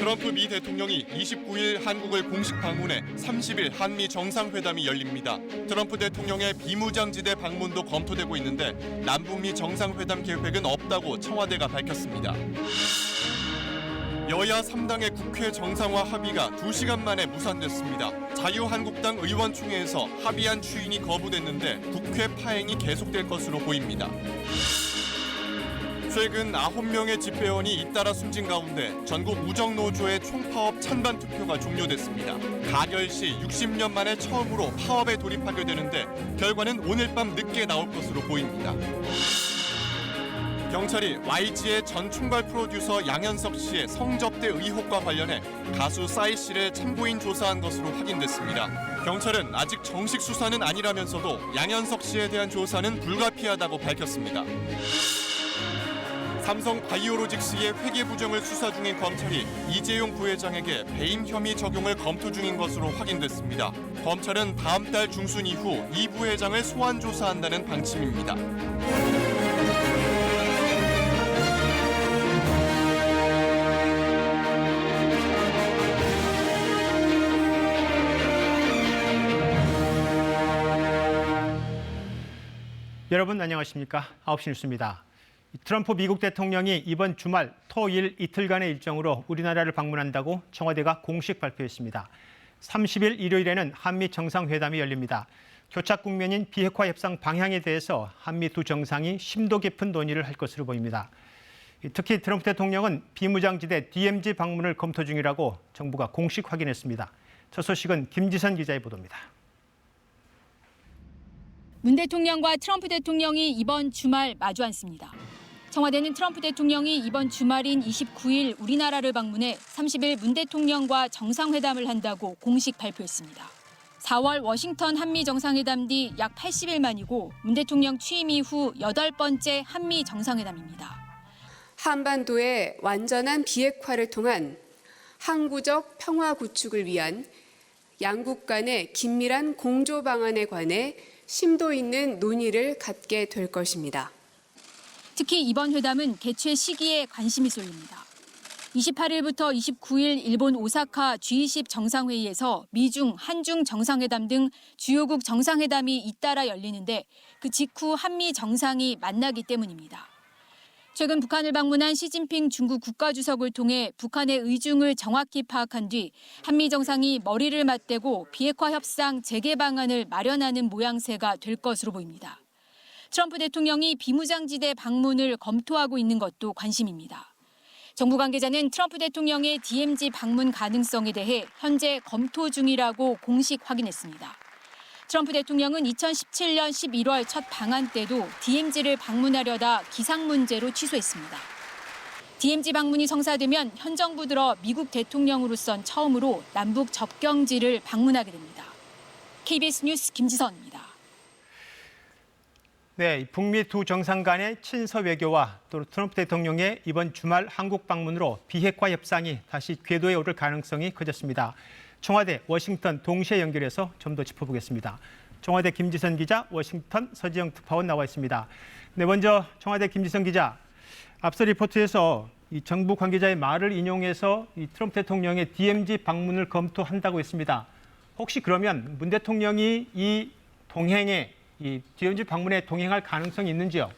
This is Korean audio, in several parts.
트럼프 미 대통령이 29일 한국을 공식 방문해 30일 한미 정상회담이 열립니다. 트럼프 대통령의 비무장지대 방문도 검토되고 있는데 남북미 정상회담 계획은 없다고 청와대가 밝혔습니다. 여야 3당의 국회 정상화 합의가 2시간 만에 무산됐습니다. 자유한국당 의원총회에서 합의안 추인이 거부됐는데 국회 파행이 계속될 것으로 보입니다. 최근 9명의 집회원이 잇따라 숨진 가운데 전국 무정노조의 총파업 찬반 투표가 종료됐습니다. 가결 시 60년 만에 처음으로 파업에 돌입하게 되는데 결과는 오늘 밤 늦게 나올 것으로 보입니다. 경찰이 YG의 전 총괄 프로듀서 양현석 씨의 성접대 의혹과 관련해 가수 싸이 씨를 참고인 조사한 것으로 확인됐습니다. 경찰은 아직 정식 수사는 아니라면서도 양현석 씨에 대한 조사는 불가피하다고 밝혔습니다. 삼성 바이오로직스의 회계 부정을 수사 중인 검찰이 이재용 부회장에게 배임 혐의 적용을 검토 중인 것으로 확인됐습니다. 검찰은 다음 달 중순 이후 이 부회장을 소환 조사한다는 방침입니다. 여러분 안녕하십니까? 9시 뉴스입니다. 트럼프 미국 대통령이 이번 주말 토일 이틀간의 일정으로 우리나라를 방문한다고 청와대가 공식 발표했습니다. 30일 일요일에는 한미 정상회담이 열립니다. 교착 국면인 비핵화 협상 방향에 대해서 한미 두 정상이 심도 깊은 논의를 할 것으로 보입니다. 특히 트럼프 대통령은 비무장지대 DMZ 방문을 검토 중이라고 정부가 공식 확인했습니다. 첫 소식은 김지선 기자의 보도입니다. 문 대통령과 트럼프 대통령이 이번 주말 마주 앉습니다. 청와대는 트럼프 대통령이 이번 주말인 29일 우리나라를 방문해 30일 문 대통령과 정상회담을 한다고 공식 발표했습니다. 4월 워싱턴 한미 정상회담 뒤 약 80일 만이고 문 대통령 취임 이후 8번째 한미 정상회담입니다. 한반도의 완전한 비핵화를 통한 항구적 평화 구축을 위한 양국 간의 긴밀한 공조 방안에 관해 심도 있는 논의를 갖게 될 것입니다. 특히 이번 회담은 개최 시기에 관심이 쏠립니다. 28일부터 29일 일본 오사카 G20 정상회의에서 미중, 한중 정상회담 등 주요국 정상회담이 잇따라 열리는데 그 직후 한미 정상이 만나기 때문입니다. 최근 북한을 방문한 시진핑 중국 국가주석을 통해 북한의 의중을 정확히 파악한 뒤 한미 정상이 머리를 맞대고 비핵화 협상 재개 방안을 마련하는 모양새가 될 것으로 보입니다. 트럼프 대통령이 비무장지대 방문을 검토하고 있는 것도 관심입니다. 정부 관계자는 트럼프 대통령의 DMZ 방문 가능성에 대해 현재 검토 중이라고 공식 확인했습니다. 트럼프 대통령은 2017년 11월 첫 방한 때도 DMZ를 방문하려다 기상 문제로 취소했습니다. DMZ 방문이 성사되면 현 정부 들어 미국 대통령으로선 처음으로 남북 접경지를 방문하게 됩니다. KBS 뉴스 김지선입니다. 네, 북미 두 정상 간의 친서 외교와 또 트럼프 대통령의 이번 주말 한국 방문으로 비핵화 협상이 다시 궤도에 오를 가능성이 커졌습니다. 청와대, 워싱턴 동시에 연결해서 좀 더 짚어보겠습니다. 청와대 김지선 기자, 워싱턴 서지영 특파원 나와 있습니다. 네, 먼저 청와대 김지선 기자, 앞서 리포트에서 이 정부 관계자의 말을 인용해서 이 트럼프 대통령의 DMZ 방문을 검토한다고 했습니다. 혹시 그러면 문 대통령이 이 동행에 이 DMZ 방문에 동행할 가능성이 있는지요?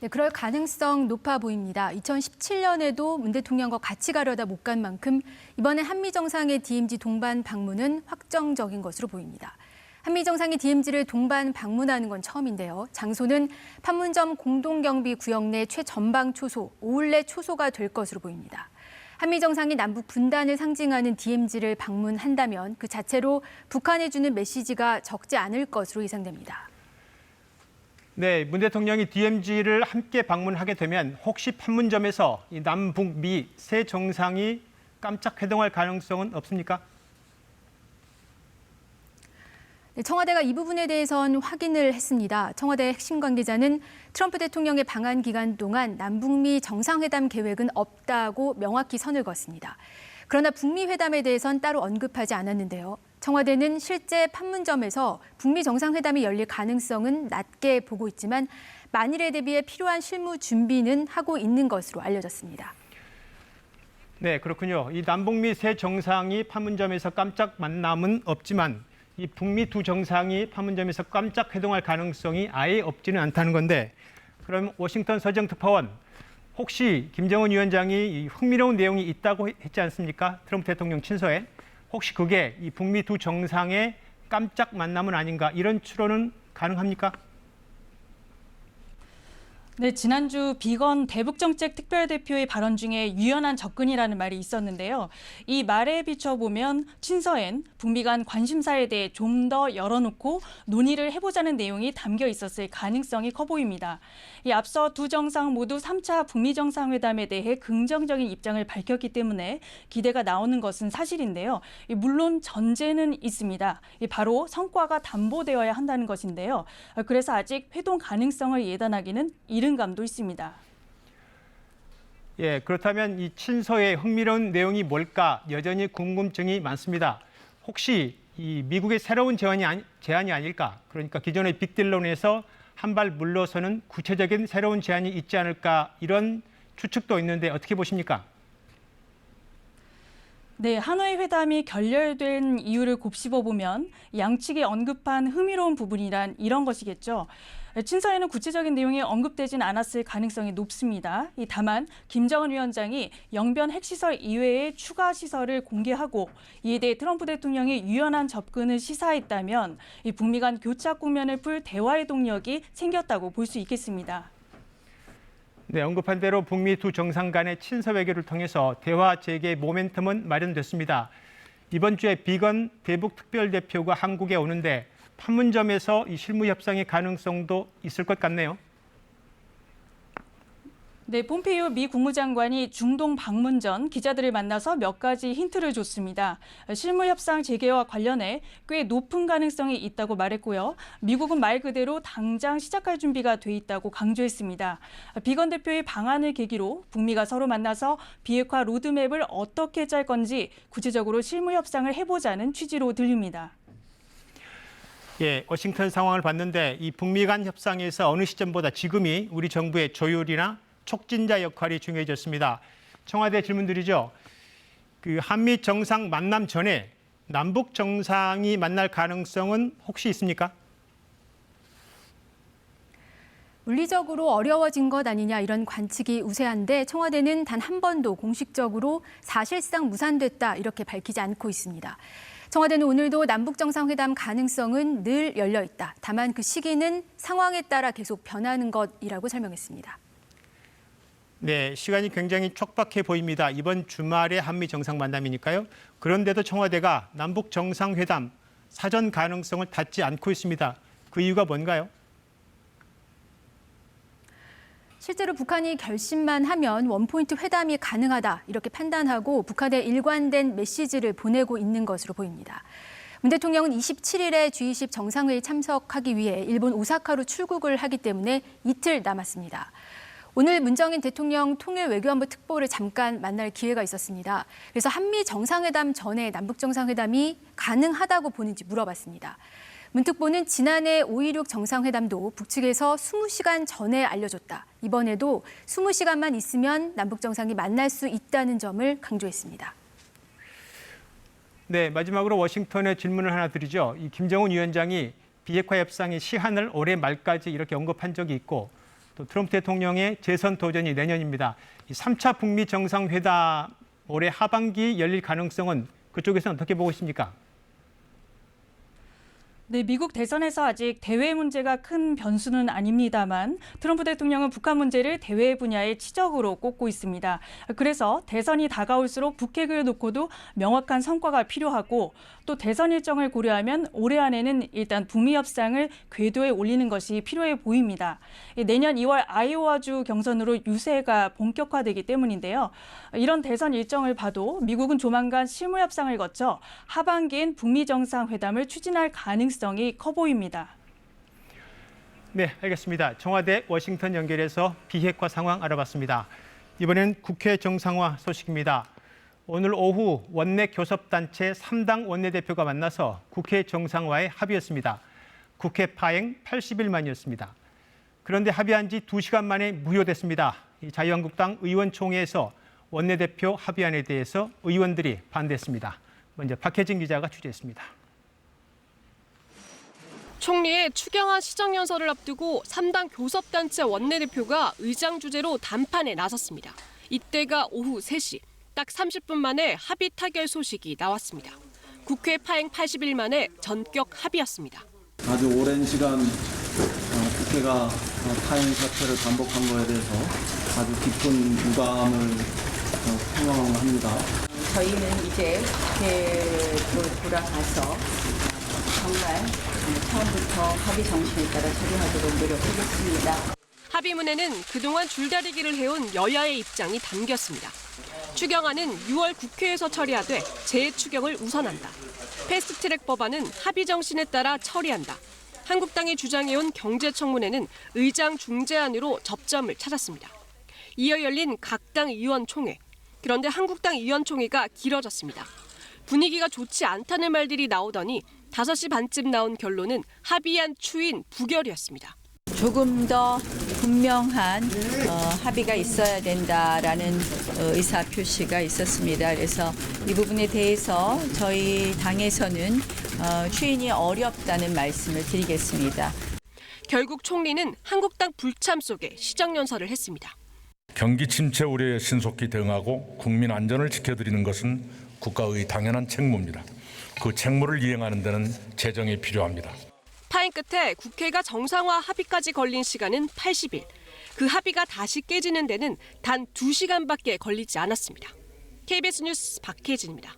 네, 그럴 가능성 높아 보입니다. 2017년에도 문 대통령과 같이 가려다 못 간 만큼 이번에 한미 정상의 DMZ 동반 방문은 확정적인 것으로 보입니다. 한미 정상이 DMZ를 동반 방문하는 건 처음인데요. 장소는 판문점 공동경비구역 내 최전방 초소, 오울레 초소가 될 것으로 보입니다. 한미 정상이 남북 분단을 상징하는 DMZ를 방문한다면 그 자체로 북한에 주는 메시지가 적지 않을 것으로 예상됩니다. 네, 문 대통령이 DMZ를 함께 방문하게 되면 혹시 판문점에서 이 남북미 세 정상이 깜짝 회동할 가능성은 없습니까? 네, 청와대가 이 부분에 대해선 확인을 했습니다. 청와대 핵심 관계자는 트럼프 대통령의 방한 기간 동안 남북미 정상회담 계획은 없다고 명확히 선을 그었습니다. 그러나 북미 회담에 대해선 따로 언급하지 않았는데요. 청와대는 실제 판문점에서 북미 정상회담이 열릴 가능성은 낮게 보고 있지만 만일에 대비해 필요한 실무 준비는 하고 있는 것으로 알려졌습니다. 네, 그렇군요. 이 남북미 세 정상이 판문점에서 깜짝 만남은 없지만 이 북미 두 정상이 판문점에서 깜짝 회동할 가능성이 아예 없지는 않다는 건데, 그럼 워싱턴 서정특파원, 혹시 김정은 위원장이 이 흥미로운 내용이 있다고 했지 않습니까? 트럼프 대통령 친서에. 혹시 그게 이 북미 두 정상의 깜짝 만남은 아닌가, 이런 추론은 가능합니까? 네, 지난주 비건 대북정책 특별대표의 발언 중에 유연한 접근이라는 말이 있었는데요. 이 말에 비춰보면 친서엔 북미 간 관심사에 대해 좀 더 열어놓고 논의를 해보자는 내용이 담겨 있었을 가능성이 커 보입니다. 이 앞서 두 정상 모두 3차 북미 정상회담에 대해 긍정적인 입장을 밝혔기 때문에 기대가 나오는 것은 사실인데요. 물론 전제는 있습니다. 바로 성과가 담보되어야 한다는 것인데요. 그래서 아직 회동 가능성을 예단하기는 이른 감도 있습니다. 예, 그렇다면 이 친서의 흥미로운 내용이 뭘까 여전히 궁금증이 많습니다. 혹시 이 미국의 새로운 제안이 아닐까? 그러니까 기존의 빅딜론에서 한 발 물러서는 구체적인 새로운 제안이 있지 않을까, 이런 추측도 있는데 어떻게 보십니까? 네, 하노이 회담이 결렬된 이유를 곱씹어 보면 양측이 언급한 흥미로운 부분이란 이런 것이겠죠. 친서에는 구체적인 내용이 언급되진 않았을 가능성이 높습니다. 다만 김정은 위원장이 영변 핵시설 이외의 추가 시설을 공개하고 이에 대해 트럼프 대통령이 유연한 접근을 시사했다면 이 북미 간 교착 국면을 풀 대화의 동력이 생겼다고 볼 수 있겠습니다. 네, 언급한 대로 북미 두 정상 간의 친서 외교를 통해서 대화 재개 모멘텀은 마련됐습니다. 이번 주에 비건 대북 특별대표가 한국에 오는데 판문점에서 이 실무 협상의 가능성도 있을 것 같네요. 네, 폼페이오 미 국무장관이 중동 방문 전 기자들을 만나서 몇 가지 힌트를 줬습니다. 실무 협상 재개와 관련해 꽤 높은 가능성이 있다고 말했고요. 미국은 말 그대로 당장 시작할 준비가 돼 있다고 강조했습니다. 비건 대표의 방안을 계기로 북미가 서로 만나서 비핵화 로드맵을 어떻게 짤 건지 구체적으로 실무 협상을 해보자는 취지로 들립니다. 예, 워싱턴 상황을 봤는데 이 북미 간 협상에서 어느 시점보다 지금이 우리 정부의 조율이나 촉진자 역할이 중요해졌습니다. 청와대 질문드리죠. 그 한미 정상 만남 전에 남북 정상이 만날 가능성은 혹시 있습니까? 물리적으로 어려워진 것 아니냐, 이런 관측이 우세한데 청와대는 단 한 번도 공식적으로 사실상 무산됐다 이렇게 밝히지 않고 있습니다. 청와대는 오늘도 남북 정상회담 가능성은 늘 열려 있다. 다만 그 시기는 상황에 따라 계속 변하는 것이라고 설명했습니다. 네, 시간이 굉장히 촉박해 보입니다. 이번 주말에 한미 정상 만남이니까요. 그런데도 청와대가 남북 정상회담 사전 가능성을 닫지 않고 있습니다. 그 이유가 뭔가요? 실제로 북한이 결심만 하면 원포인트 회담이 가능하다 이렇게 판단하고 북한에 일관된 메시지를 보내고 있는 것으로 보입니다. 문 대통령은 27일에 G20 정상회의 참석하기 위해 일본 오사카로 출국을 하기 때문에 이틀 남았습니다. 오늘 문정인 대통령 통일 외교안보 특보를 잠깐 만날 기회가 있었습니다. 그래서 한미 정상회담 전에 남북 정상회담이 가능하다고 보는지 물어봤습니다. 문 특보는 지난해 5.16 정상회담도 북측에서 20시간 전에 알려줬다. 이번에도 20시간만 있으면 남북 정상이 만날 수 있다는 점을 강조했습니다. 네, 마지막으로 워싱턴에 질문을 하나 드리죠. 이 김정은 위원장이 비핵화 협상의 시한을 올해 말까지 이렇게 언급한 적이 있고, 또 트럼프 대통령의 재선 도전이 내년입니다. 이 3차 북미 정상회담 올해 하반기 열릴 가능성은 그쪽에서는 어떻게 보고 있습니까? 네, 미국 대선에서 아직 대외 문제가 큰 변수는 아닙니다만 트럼프 대통령은 북한 문제를 대외 분야의 치적으로 꼽고 있습니다. 그래서 대선이 다가올수록 북핵을 놓고도 명확한 성과가 필요하고 또 대선 일정을 고려하면 올해 안에는 일단 북미 협상을 궤도에 올리는 것이 필요해 보입니다. 내년 2월 아이오와주 경선으로 유세가 본격화되기 때문인데요. 이런 대선 일정을 봐도 미국은 조만간 실무 협상을 거쳐 하반기엔 북미 정상회담을 추진할 가능성이 커 보입니다. 네, 알겠습니다. 청와대 워싱턴 연결해서 비핵화 상황 알아봤습니다. 이번엔 국회 정상화 소식입니다. 오늘 오후 원내 교섭단체 3당 원내대표가 만나서 국회 정상화에 합의했습니다. 국회 파행 80일 만이었습니다. 그런데 합의한 지 2시간 만에 무효됐습니다. 자유한국당 의원총회에서 원내대표 합의안에 대해서 의원들이 반대했습니다. 먼저 박혜진 기자가 취재했습니다. 총리의 추경안 시정연설을 앞두고 3당 교섭단체 원내대표가 의장 주재로談판에 나섰습니다. 이때가 오후 3시, 딱 30분 만에 합의 타결 소식이 나왔습니다. 국회 파행 80일 만에 전격 합의였습니다. 아주 오랜 시간 국회가 파행 사태를 반복한 거에 대해서 아주 깊은 유감을 표명합니다. 저희는 이제 국회로 돌아가서 정말 처음부터 합의 정신에 따라 처리하도록 노력하겠습니다. 합의문에는 그동안 줄다리기를 해온 여야의 입장이 담겼습니다. 추경안은 6월 국회에서 처리하되 재추경을 우선한다. 패스트트랙 법안은 합의 정신에 따라 처리한다. 한국당이 주장해온 경제청문회는 의장 중재안으로 접점을 찾았습니다. 이어 열린 각 당 의원총회. 그런데 한국당 의원총회가 길어졌습니다. 분위기가 좋지 않다는 말들이 나오더니 5시 반쯤 나온 결론은 합의안 추인 부결이었습니다. 조금 더 분명한 합의가 있어야 된다라는 의사 표시가 있었습니다. 그래서 이 부분에 대해서 저희 당에서는 추인이 어렵다는 말씀을 드리겠습니다. 결국 총리는 한국당 불참 속에 시정연설을 했습니다. 경기 침체 우려에 신속히 대응하고 국민 안전을 지켜드리는 것은 국가의 당연한 책무입니다. 그 책무를 이행하는 데는 재정이 필요합니다. 파행 끝에 국회가 정상화 합의까지 걸린 시간은 80일. 그 합의가 다시 깨지는 데는 단 2시간밖에 걸리지 않았습니다. KBS 뉴스 박혜진입니다.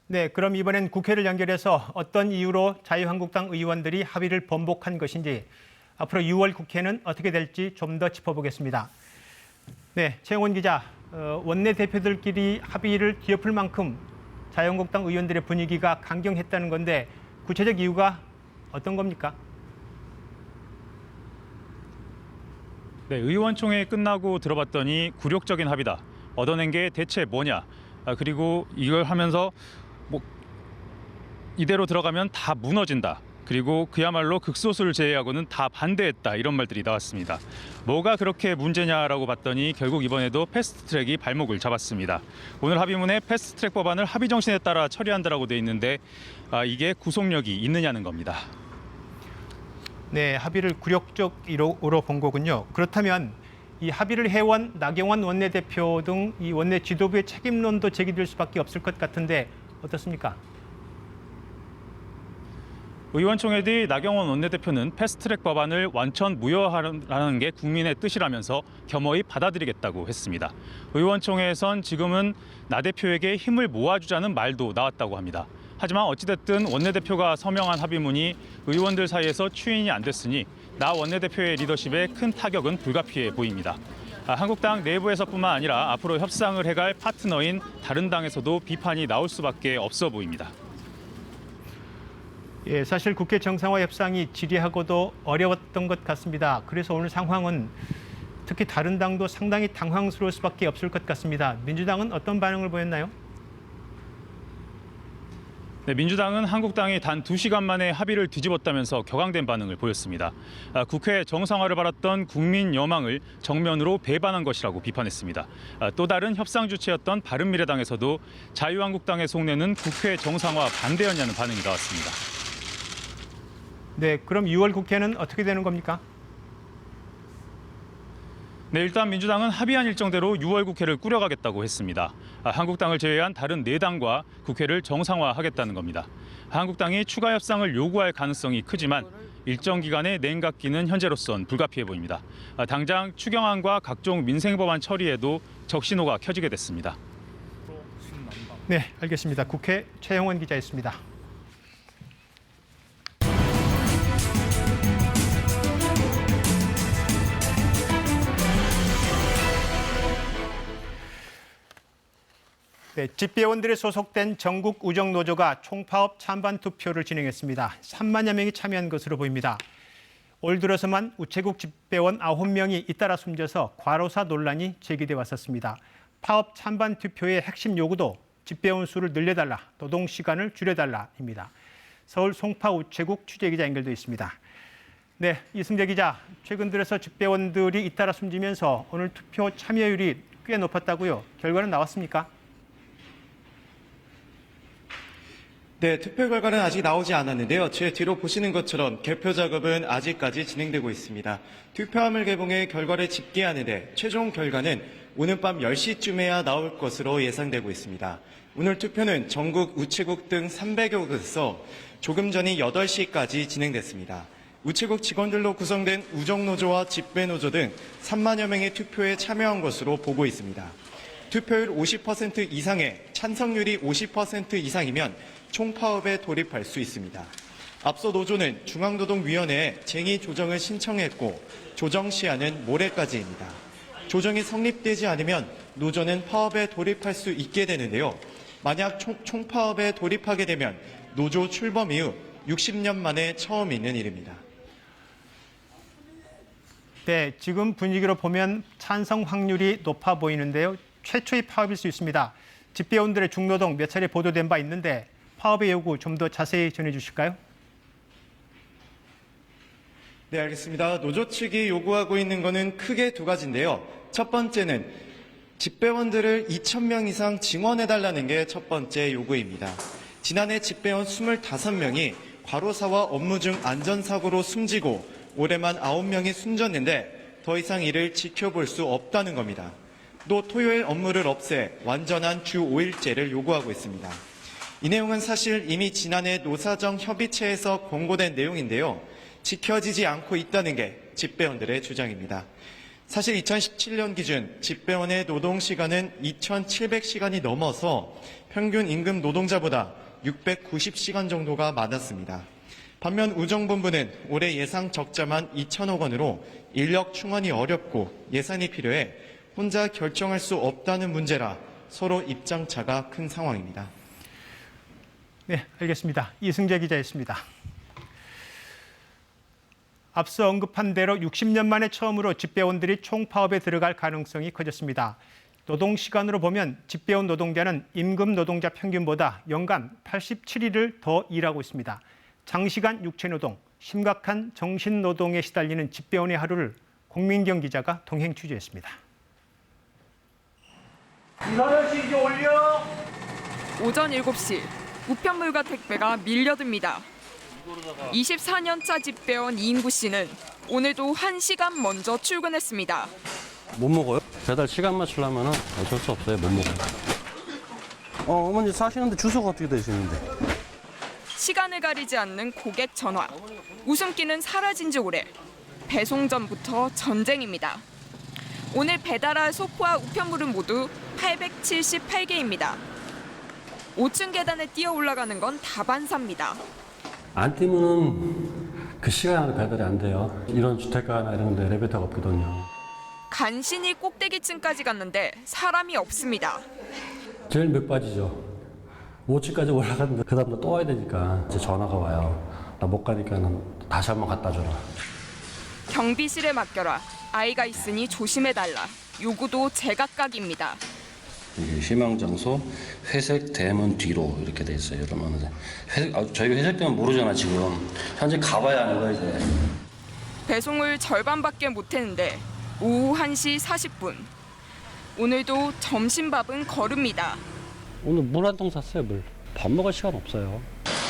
네, 그럼 이번엔 국회를 연결해서 어떤 이유로 자유한국당 의원들이 합의를 번복한 것인지 앞으로 6월 국회는 어떻게 될지 좀 더 짚어보겠습니다. 네, 최영원 기자, 원내대표들끼리 합의를 뒤엎을 만큼 자유한국당 의원들의 분위기가 강경했다는 건데 구체적 이유가 어떤 겁니까? 네, 의원총회 끝나고 들어봤더니 굴욕적인 합의다. 얻어낸 게 대체 뭐냐? 그리고 이걸 하면서 이대로 들어가면 다 무너진다. 그리고 그야말로 극소수를 제외하고는 다 반대했다. 이런 말들이 나왔습니다. 뭐가 그렇게 문제냐라고 봤더니 결국 이번에도 패스트트랙이 발목을 잡았습니다. 오늘 합의문에 패스트트랙 법안을 합의 정신에 따라 처리한다라고 돼 있는데 이게 구속력이 있느냐는 겁니다. 네, 합의를 굴욕적으로 본 거군요. 그렇다면 이 합의를 해온 나경원 원내대표 등 이 원내 지도부의 책임론도 제기될 수밖에 없을 것 같은데 어떻습니까? 의원총회 뒤 나경원 원내대표는 패스트트랙 법안을 완전 무효하라는 게 국민의 뜻이라면서 겸허히 받아들이겠다고 했습니다. 의원총회에선 지금은 나 대표에게 힘을 모아주자는 말도 나왔다고 합니다. 하지만 어찌됐든 원내대표가 서명한 합의문이 의원들 사이에서 추인이 안 됐으니 나 원내대표의 리더십에 큰 타격은 불가피해 보입니다. 한국당 내부에서뿐만 아니라 앞으로 협상을 해갈 파트너인 다른 당에서도 비판이 나올 수밖에 없어 보입니다. 예, 사실 국회 정상화 협상이 지리하고도 어려웠던 것 같습니다. 그래서 오늘 상황은 특히 다른 당도 상당히 당황스러울 수밖에 없을 것 같습니다. 민주당은 어떤 반응을 보였나요? 네, 민주당은 한국당이 단 2시간 만에 합의를 뒤집었다면서 격앙된 반응을 보였습니다. 국회 정상화를 바랐던 국민 여망을 정면으로 배반한 것이라고 비판했습니다. 또 다른 협상 주체였던 바른미래당에서도 자유한국당의 속내는 국회 정상화 반대였냐는 반응이 나왔습니다. 네, 그럼 6월 국회는 어떻게 되는 겁니까? 네, 일단 민주당은 합의한 일정대로 6월 국회를 꾸려가겠다고 했습니다. 한국당을 제외한 다른 4당과 국회를 정상화하겠다는 겁니다. 한국당이 추가 협상을 요구할 가능성이 크지만 일정 기간의 냉각기는 현재로선 불가피해 보입니다. 당장 추경안과 각종 민생법안 처리에도 적신호가 켜지게 됐습니다. 네, 알겠습니다. 국회 최영원 기자였습니다. 네, 집배원들이 소속된 전국 우정노조가 총파업 찬반 투표를 진행했습니다. 3만여 명이 참여한 것으로 보입니다. 올 들어서만 우체국 집배원 9명이 잇따라 숨져서 과로사 논란이 제기돼 왔었습니다. 파업 찬반 투표의 핵심 요구도 집배원 수를 늘려달라, 노동 시간을 줄여달라입니다. 서울 송파 우체국 취재기자 연결돼 있습니다. 네, 이승재 기자, 최근 들어서 집배원들이 잇따라 숨지면서 오늘 투표 참여율이 꽤 높았다고요. 결과는 나왔습니까? 네, 투표 결과는 아직 나오지 않았는데요. 제 뒤로 보시는 것처럼 개표 작업은 아직까지 진행되고 있습니다. 투표함을 개봉해 결과를 집계하는데 최종 결과는 오늘 밤 10시쯤에야 나올 것으로 예상되고 있습니다. 오늘 투표는 전국 우체국 등 300여 곳에서 조금 전인 8시까지 진행됐습니다. 우체국 직원들로 구성된 우정노조와 집배노조 등 3만여 명이 투표에 참여한 것으로 보고 있습니다. 투표율 50% 이상에 찬성률이 50% 이상이면 총파업에 돌입할 수 있습니다. 앞서 노조는 중앙노동위원회에 쟁의 조정을 신청했고 조정 시한은 모레까지입니다. 조정이 성립되지 않으면 노조는 파업에 돌입할 수 있게 되는데요. 만약 총파업에 돌입하게 되면 노조 출범 이후 60년 만에 처음 있는 일입니다. 네, 지금 분위기로 보면 찬성 확률이 높아 보이는데요. 최초의 파업일 수 있습니다. 집배원들의 중노동 몇 차례 보도된 바 있는데 파업의 요구 좀 더 자세히 전해주실까요? 네, 알겠습니다. 노조 측이 요구하고 있는 것은 크게 두 가지인데요. 첫 번째는 집배원들을 2,000명 이상 징원해달라는 게 첫 번째 요구입니다. 지난해 집배원 25명이 과로사와 업무 중 안전사고로 숨지고 올해만 9명이 숨졌는데 더 이상 이를 지켜볼 수 없다는 겁니다. 또 토요일 업무를 없애 완전한 주 5일제를 요구하고 있습니다. 이 내용은 사실 이미 지난해 노사정 협의체에서 공고된 내용인데요. 지켜지지 않고 있다는 게 집배원들의 주장입니다. 사실 2017년 기준 집배원의 노동시간은 2,700시간이 넘어서 평균 임금 노동자보다 690시간 정도가 많았습니다. 반면 우정본부는 올해 예상 적자만 2천억 원으로 인력 충원이 어렵고 예산이 필요해 혼자 결정할 수 없다는 문제라 서로 입장차가 큰 상황입니다. 네, 알겠습니다. 이승재 기자였습니다. 앞서 언급한 대로 60년 만에 처음으로 집배원들이 총파업에 들어갈 가능성이 커졌습니다. 노동시간으로 보면 집배원 노동자는 임금 노동자 평균보다 연간 87일을 더 일하고 있습니다. 장시간 육체노동, 심각한 정신노동에 시달리는 집배원의 하루를 공민경 기자가 동행 취재했습니다. 이사련씨 이제 올려! 오전 7시 우편물과 택배가 밀려듭니다. 24년차 집배원 이인구 씨는 오늘도 1시간 먼저 출근했습니다. 못 먹어요? 배달 시간 맞추려면 어쩔 수 없어요. 못 먹어요. 어머니 사시는데 주소가 어떻게 되시는데? 시간을 가리지 않는 고객 전화. 웃음기는 사라진 지 오래. 배송 전부터 전쟁입니다. 오늘 배달할 소포와 우편물은 모두 878개입니다. 5층 계단에 뛰어 올라가는 건 다반사입니다. 안 뛰면은 그 시간 안에 배달이 안 돼요. 이런 주택가나 이런 데 엘리베이터가 없거든요. 간신히 꼭대기층까지 갔는데 사람이 없습니다. 제일 맥 빠지죠. 5층까지 올라갔는데 그 다음날 또 와야 되니까 이제 전화가 와요. 나 못 가니까는 다시 한번 갖다 줘라. 경비실에 맡겨라. 아이가 있으니 조심해달라. 요구도 제각각입니다. 희망 장소 회색 대문 뒤로 이렇게 돼 있어요. 그러면 저희가 회색 대문 모르잖아 지금. 현재 가봐야 하는 거야 이제. 배송을 절반밖에 못했는데 오후 1시 40분. 오늘도 점심밥은 거릅니다. 오늘 물 한 통 샀어요 물. 밥 먹을 시간 없어요.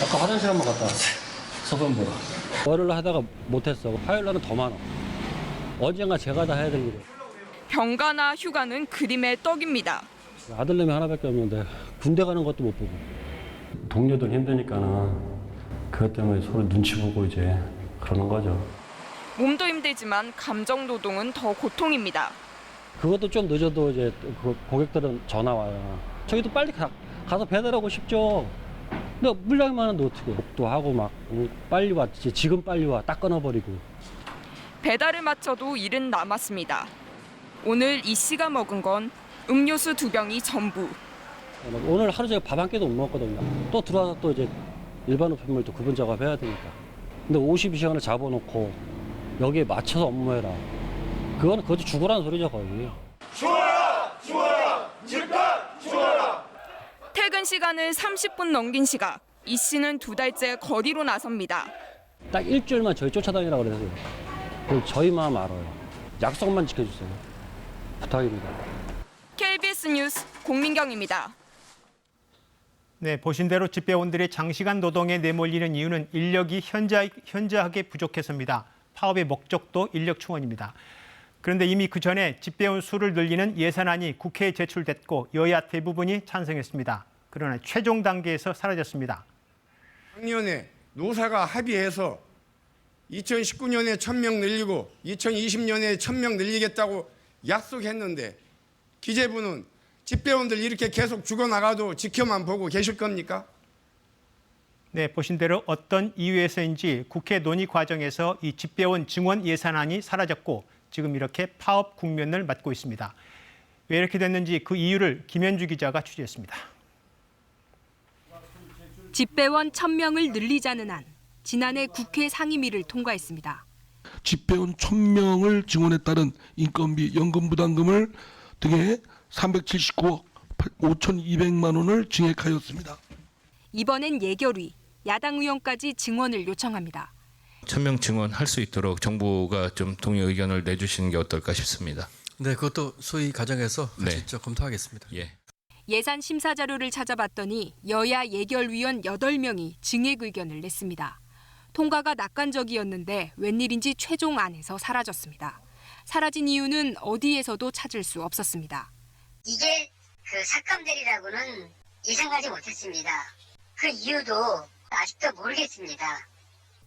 아까 화장실 한번 갔다 왔어요. 소변보러. 월요일 하다가 못했어. 화요일 날은 더 많아. 언젠가 제가 다 해야 될 일이에요. 병가나 휴가는 그림의 떡입니다. 아들내미 하나밖에 없는데 군대 가는 것도 못 보고. 동료들 힘드니까는 그것 때문에 서로 눈치 보고 이제 그러는 거죠. 몸도 힘들지만 감정 노동은 더 고통입니다. 그것도 좀 늦어도 이제 고객들은 전화 와요. 저희도 빨리 가서 배달하고 싶죠. 근데 물량이 많은데 어떻게 욕도 하고 막 빨리 와 지금 빨리 와 딱 끊어버리고. 배달을 마쳐도 일은 남았습니다. 오늘 이 씨가 먹은 건 음료수 2병이 전부. 오늘 하루 종일 밥 한 끼도 못 먹거든요. 또 들어와서 또 이제 일반 우편물도 구분 작업해야 되니까. 근데 52시간을 잡아놓고 여기에 맞춰서 업무해라. 그거는 그것도 죽으라는 소리죠 거의. 죽어라! 죽어라! 집값 죽어라! 퇴근 시간을 30분 넘긴 시각. 이 씨는 2달째 거리로 나섭니다. 딱 일주일만 저희 쫓아다니라고 그랬어요. 그럼 저희 마음 알아요. 약속만 지켜주세요. 부탁입니다. KBS 뉴스 공민경입니다. 네, 보신 대로 집배원들의 장시간 노동에 내몰리는 이유는 인력이 현저하게 부족해서입니다. 파업의 목적도 인력 충원입니다. 그런데 이미 그 전에 집배원 수를 늘리는 예산안이 국회에 제출됐고 여야 대부분이 찬성했습니다. 그러나 최종 단계에서 사라졌습니다. 작년에 노사가 합의해서 2019년에 1,000명 늘리고 2020년에 1,000명 늘리겠다고 약속했는데 기재부는 집배원들 이렇게 계속 죽어나가도 지켜만 보고 계실 겁니까? 네, 보신 대로 어떤 이유에서인지 국회 논의 과정에서 이 집배원 증원 예산안이 사라졌고 지금 이렇게 파업 국면을 맞고 있습니다. 왜 이렇게 됐는지 그 이유를 김현주 기자가 취재했습니다. 집배원 1,000명을 늘리자는 안, 지난해 국회 상임위를 통과했습니다. 집배원 1,000명을 증원에 따른 인건비, 연금 부담금을 등에 379억 5,200만 원을 증액하였습니다. 이번엔 예결위, 야당 의원까지 증원을 요청합니다. 1,000명 증원할 수 있도록 정부가 좀 동의 의견을 내주시는 게 어떨까 싶습니다. 네, 그것도 소위 과정에서 같이 네. 검토하겠습니다. 예. 예산 심사 자료를 찾아봤더니 여야 예결위원 8명이 증액 의견을 냈습니다. 통과가 낙관적이었는데 웬일인지 최종 안에서 사라졌습니다. 사라진 이유는 어디에서도 찾을 수 없었습니다. 이게 그 삭감되리라고는 예상하지 못했습니다. 그 이유도 아직도 모르겠습니다.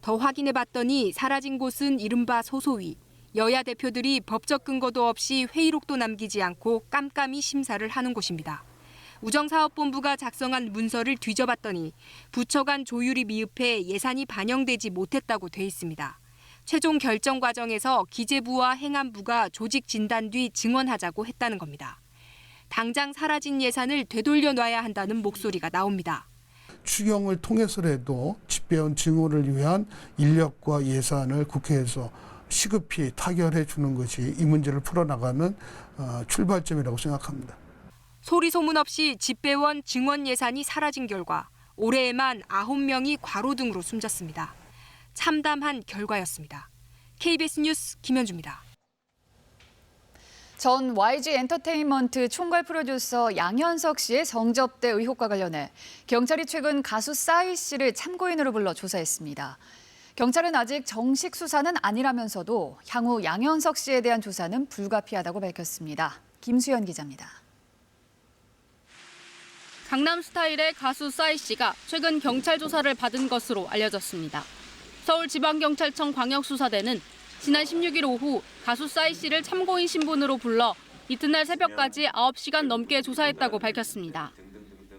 더 확인해봤더니 사라진 곳은 이른바 소소위. 여야 대표들이 법적 근거도 없이 회의록도 남기지 않고 깜깜이 심사를 하는 곳입니다. 우정사업본부가 작성한 문서를 뒤져봤더니 부처 간 조율이 미흡해 예산이 반영되지 못했다고 돼 있습니다. 최종 결정 과정에서 기재부와 행안부가 조직 진단 뒤 증원하자고 했다는 겁니다. 당장 사라진 예산을 되돌려놔야 한다는 목소리가 나옵니다. 추경을 통해서라도 집배원 증원을 위한 인력과 예산을 국회에서 시급히 타결해 주는 것이 이 문제를 풀어나가는 출발점이라고 생각합니다. 소리 소문 없이 집배원 증원 예산이 사라진 결과 올해에만 9명이 과로 등으로 숨졌습니다. 참담한 결과였습니다. KBS 뉴스 김현주입니다. 전 YG 엔터테인먼트 총괄 프로듀서 양현석 씨의 성접대 의혹과 관련해 경찰이 최근 가수 싸이 씨를 참고인으로 불러 조사했습니다. 경찰은 아직 정식 수사는 아니라면서도 향후 양현석 씨에 대한 조사는 불가피하다고 밝혔습니다. 김수연 기자입니다. 강남스타일의 가수 싸이 씨가 최근 경찰 조사를 받은 것으로 알려졌습니다. 서울지방경찰청 광역수사대는 지난 16일 오후 가수 싸이 씨를 참고인 신분으로 불러 이튿날 새벽까지 9시간 넘게 조사했다고 밝혔습니다.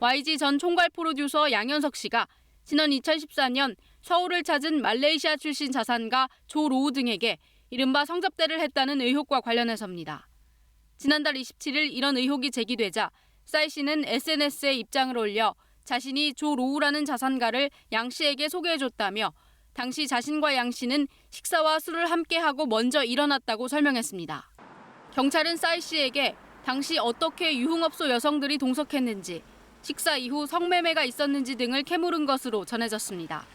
YG 전 총괄 프로듀서 양현석 씨가 지난 2014년 서울을 찾은 말레이시아 출신 자산가 조 로우 등에게 이른바 성접대를 했다는 의혹과 관련해서입니다. 지난달 27일 이런 의혹이 제기되자 싸이 씨는 SNS에 입장을 올려 자신이 조 로우라는 자산가를 양 씨에게 소개해줬다며 당시 자신과 양 씨는 식사와 술을 함께하고 먼저 일어났다고 설명했습니다. 경찰은 싸이 씨에게 당시 어떻게 유흥업소 여성들이 동석했는지, 식사 이후 성매매가 있었는지 등을 캐물은 것으로 전해졌습니다.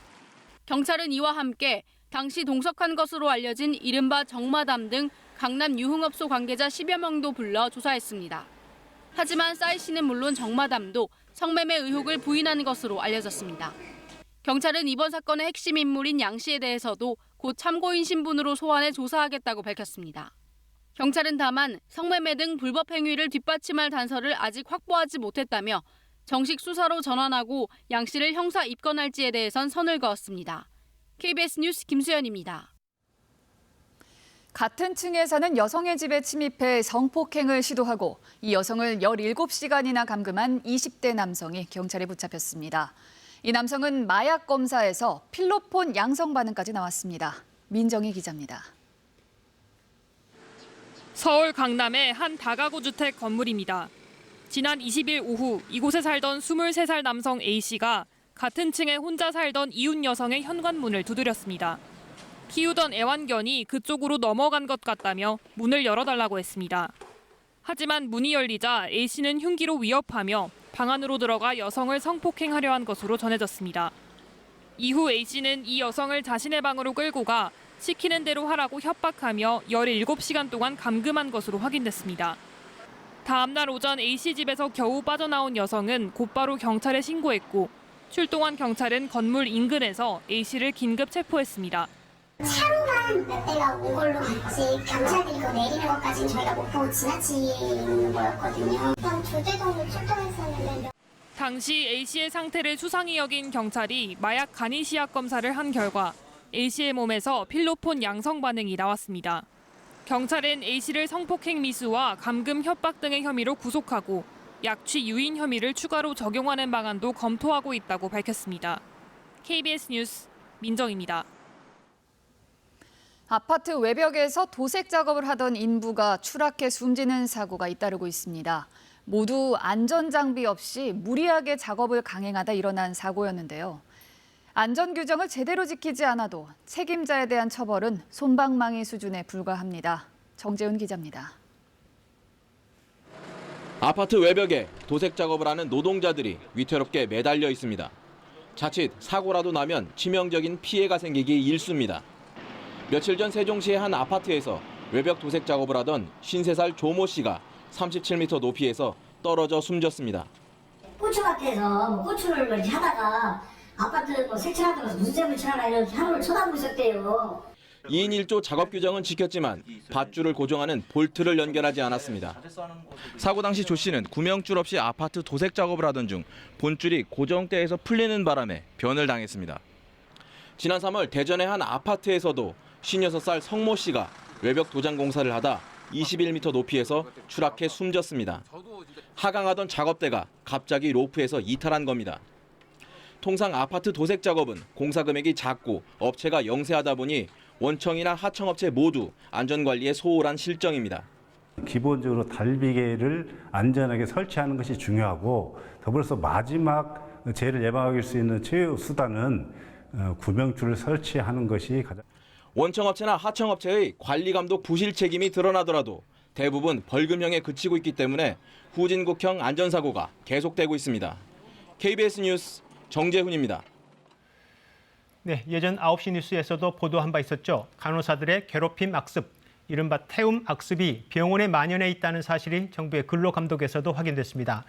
경찰은 이와 함께 당시 동석한 것으로 알려진 이른바 정마담 등 강남 유흥업소 관계자 10여 명도 불러 조사했습니다. 하지만 싸이 씨는 물론 정마담도 성매매 의혹을 부인한 것으로 알려졌습니다. 경찰은 이번 사건의 핵심 인물인 양 씨에 대해서도 곧 참고인 신분으로 소환해 조사하겠다고 밝혔습니다. 경찰은 다만 성매매 등 불법 행위를 뒷받침할 단서를 아직 확보하지 못했다며 정식 수사로 전환하고 양 씨를 형사 입건할지에 대해선 선을 그었습니다. KBS 뉴스 김수연입니다. 같은 층에 사는 여성의 집에 침입해 성폭행을 시도하고 이 여성을 17시간이나 감금한 20대 남성이 경찰에 붙잡혔습니다. 이 남성은 마약 검사에서 필로폰 양성 반응까지 나왔습니다. 민정희 기자입니다. 서울 강남의 한 다가구 주택 건물입니다. 지난 20일 오후 이곳에 살던 23살 남성 A씨가 같은 층에 혼자 살던 이웃 여성의 현관문을 두드렸습니다. 키우던 애완견이 그쪽으로 넘어간 것 같다며 문을 열어달라고 했습니다. 하지만 문이 열리자 A씨는 흉기로 위협하며 방 안으로 들어가 여성을 성폭행하려 한 것으로 전해졌습니다. 이후 A씨는 이 여성을 자신의 방으로 끌고 가 시키는 대로 하라고 협박하며 17시간 동안 감금한 것으로 확인됐습니다. 다음 날 오전 A씨 집에서 겨우 빠져나온 여성은 곧바로 경찰에 신고했고 출동한 경찰은 건물 인근에서 A씨를 긴급 체포했습니다. 차로만 몇 대가 온 걸로 봤지 경찰들이 그거 내리는 것까지는 저희가 못 보고 지나치는 거였거든요. 일단 2대 정도 출동했었는데 당시 A씨의 상태를 수상히 여긴 경찰이 마약 간이 시약 검사를 한 결과 A씨의 몸에서 필로폰 양성 반응이 나왔습니다. 경찰은 A씨를 성폭행 미수와 감금 협박 등의 혐의로 구속하고 약취 유인 혐의를 추가로 적용하는 방안도 검토하고 있다고 밝혔습니다. KBS 뉴스 민정입니다. 아파트 외벽에서 도색 작업을 하던 인부가 추락해 숨지는 사고가 잇따르고 있습니다. 모두 안전장비 없이 무리하게 작업을 강행하다 일어난 사고였는데요. 안전규정을 제대로 지키지 않아도 책임자에 대한 처벌은 솜방망이 수준에 불과합니다. 정재훈 기자입니다. 아파트 외벽에 도색 작업을 하는 노동자들이 위태롭게 매달려 있습니다. 자칫 사고라도 나면 치명적인 피해가 생기기 일쑤입니다. 며칠 전 세종시의 한 아파트에서 외벽 도색 작업을 하던 53살 조모 씨가 37m 높이에서 떨어져 숨졌습니다. 고추밭에서 고추를 하다가 아파트 세차하다가 무슨 잼을 치라나 이런 하루를 쳐다보고 있었대요. 2인 1조 작업 규정은 지켰지만 밧줄을 고정하는 볼트를 연결하지 않았습니다. 사고 당시 조 씨는 구명줄 없이 아파트 도색 작업을 하던 중 본줄이 고정대에서 풀리는 바람에 변을 당했습니다. 지난 3월 대전의 한 아파트에서도 56살 성모 씨가 외벽 도장 공사를 하다 21m 높이에서 추락해 숨졌습니다. 하강하던 작업대가 갑자기 로프에서 이탈한 겁니다. 통상 아파트 도색 작업은 공사 금액이 작고 업체가 영세하다 보니 원청이나 하청업체 모두 안전관리에 소홀한 실정입니다. 기본적으로 달비계를 안전하게 설치하는 것이 중요하고 더불어서 마지막 재해를 예방할 수 있는 최후 수단은 구명줄을 설치하는 것이 가장. 원청업체나 하청업체의 관리감독 부실 책임이 드러나더라도 대부분 벌금형에 그치고 있기 때문에 후진국형 안전사고가 계속되고 있습니다. KBS 뉴스 정재훈입니다. 네, 예전 9시 뉴스에서도 보도한 바 있었죠. 간호사들의 괴롭힘 악습, 이른바 태움 악습이 병원에 만연해 있다는 사실이 정부의 근로감독에서도 확인됐습니다.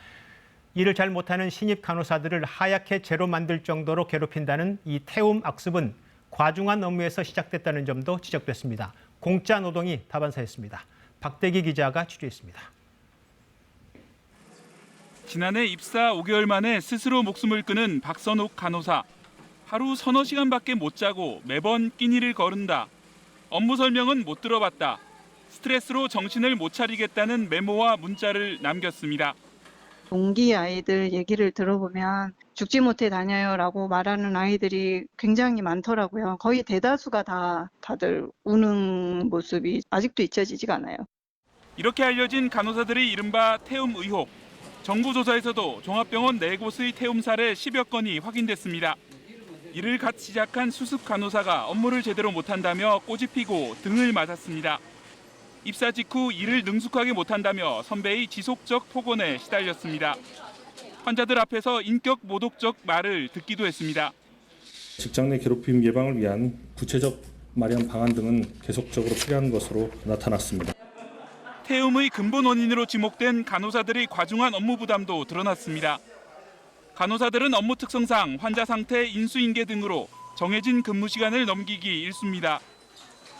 일을 잘 못하는 신입 간호사들을 하얗게 죄로 만들 정도로 괴롭힌다는 이 태움 악습은 과중한 업무에서 시작됐다는 점도 지적됐습니다. 공짜 노동이 다반사였습니다. 박대기 기자가 취재했습니다. 지난해 입사 5개월 만에 스스로 목숨을 끊은 박선옥 간호사. 하루 서너 시간밖에 못 자고 매번 끼니를 거른다. 업무 설명은 못 들어봤다. 스트레스로 정신을 못 차리겠다는 메모와 문자를 남겼습니다. 동기 아이들 얘기를 들어보면 죽지 못해 다녀요라고 말하는 아이들이 굉장히 많더라고요. 거의 대다수가 다들 우는 모습이 아직도 잊혀지지가 않아요. 이렇게 알려진 간호사들의 이른바 태움 의혹. 정부 조사에서도 종합병원 4곳의 태움 사례 10여 건이 확인됐습니다. 일을 갓 시작한 수습 간호사가 업무를 제대로 못한다며 꼬집히고 등을 맞았습니다. 입사 직후 일을 능숙하게 못한다며 선배의 지속적 폭언에 시달렸습니다. 환자들 앞에서 인격 모독적 말을 듣기도 했습니다. 직장 내 괴롭힘 예방을 위한 구체적 마련 방안 등은 계속적으로 필요한 것으로 나타났습니다. 태움의 근본 원인으로 지목된 간호사들의 과중한 업무 부담도 드러났습니다. 간호사들은 업무 특성상 환자 상태, 인수인계 등으로 정해진 근무 시간을 넘기기 일쑤입니다.